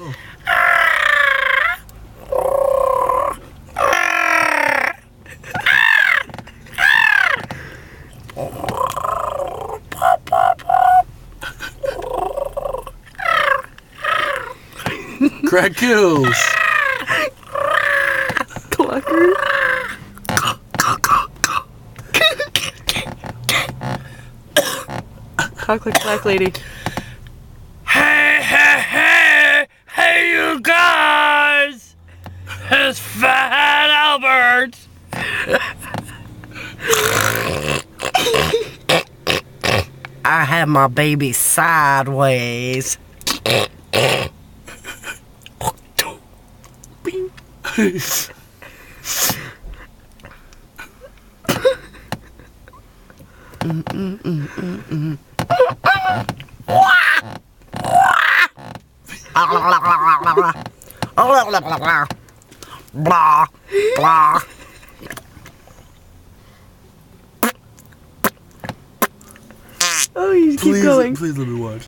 Oh. Crack kills. Clucker. Talk like black lady. Hey, you guys! It's Fat Albert! I had my baby sideways. Blah, blah. Oh, you keep going. Please let me watch.